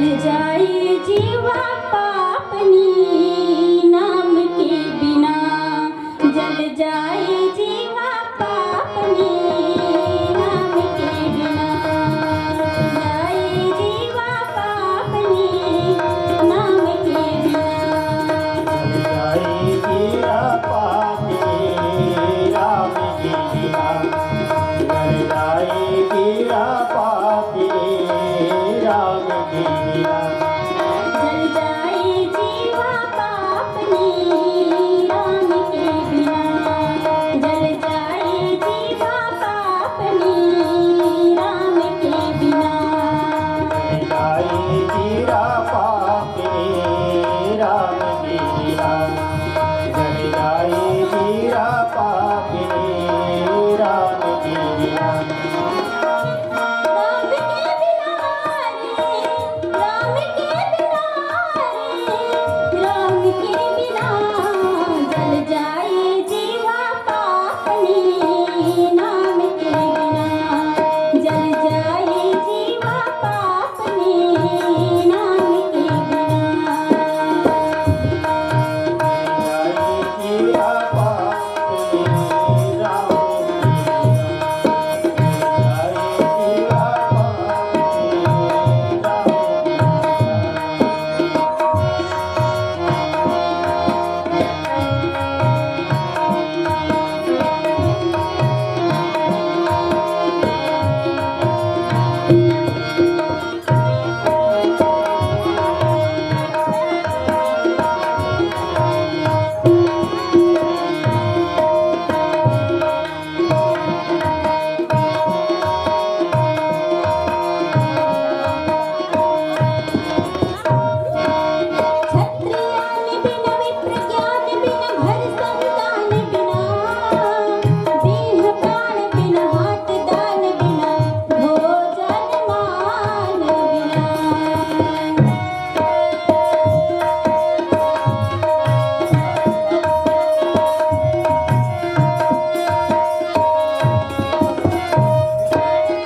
जल जाए जीवा पापनी नाम के बिना, जल जाए जीवा पापनी नाम के बिना, जाए जीवा पापनी नाम के बिना, जल जाए जीवा पापी राम के बिना, जल जाए जीवा पापी राम के बिना, जल जाए जीवा पापनी राम के बिना, जल जाए जीवा पापनी राम के बिना, जल जाए जीवा पापी राम के बिना, जल जाए जीवा पापी राम के बिना। राम के बिना रे, राम के बिना रे, राम के बिना, जल जाए जीवा पापनी नाम के बिना, जल जाए जीवा पापनी नाम के बिना, क्षत्रियानि बिन विप्र ज्ञान बिन घर संतान बिना, देह प्राण बिन हाथ दान बिना, भोजन मान बिना,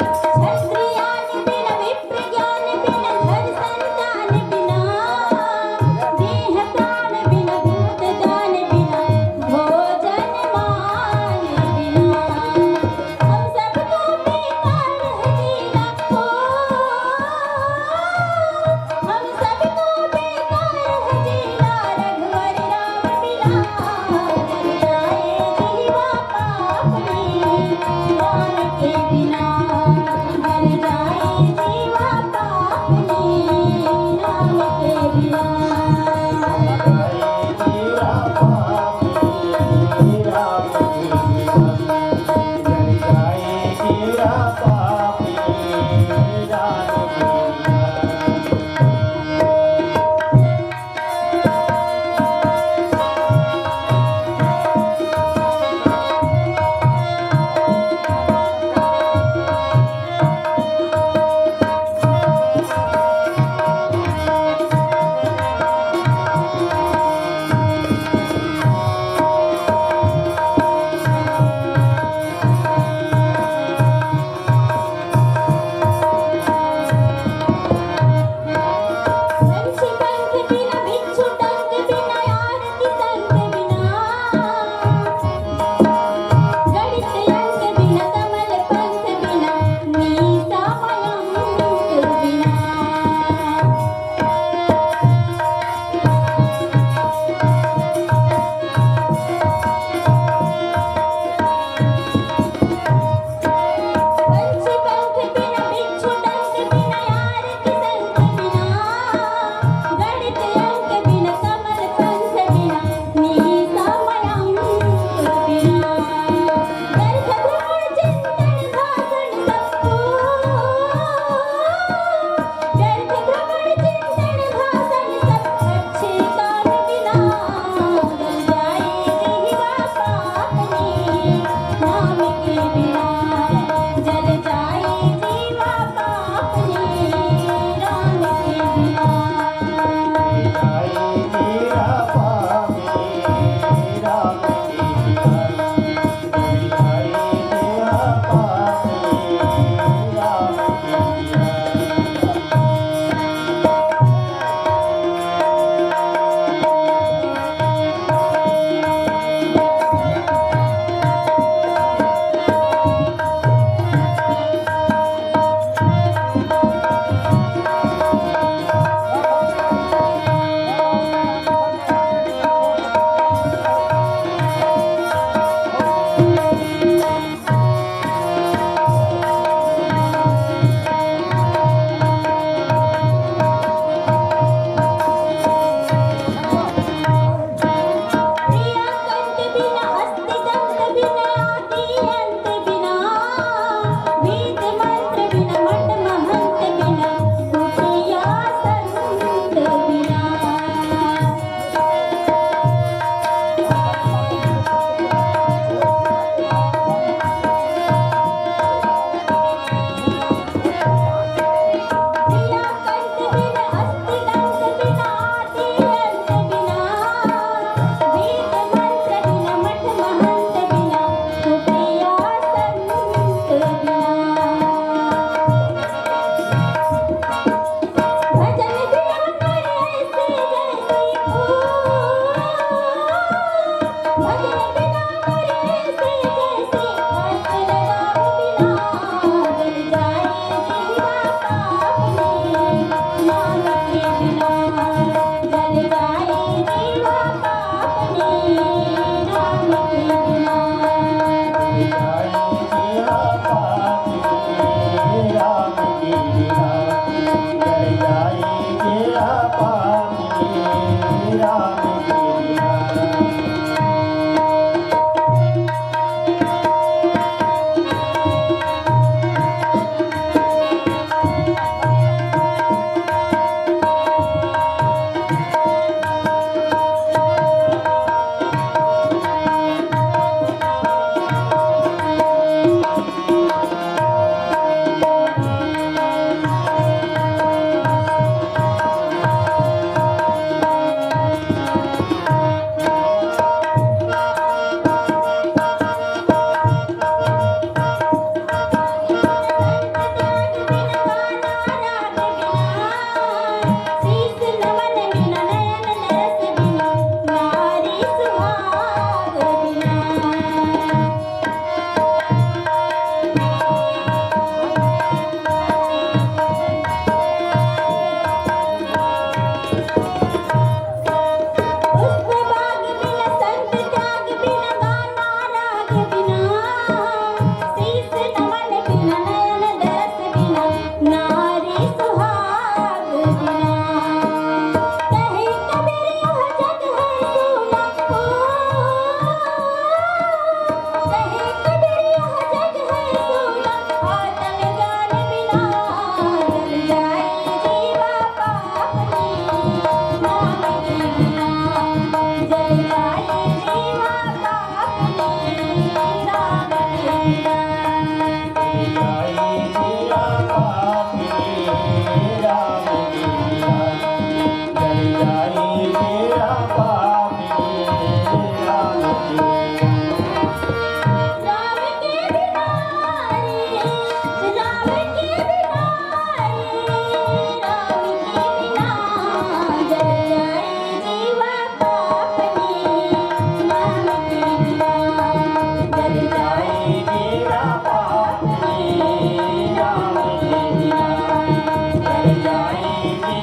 क्षत्रियानि बिन विप्र ज्ञान बिन घर संतान बिना, देह प्राण बिन भूत दान बिना, भोजन मान बिना, हम सबको बेकार है जीना हो, हम सबको बेकार है जीना रघुवर राम बिना, जल जाए जीवा पापनी राम के बिना, जल जाए जीवा पापनी राम के बिना,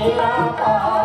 वीरा पापिनी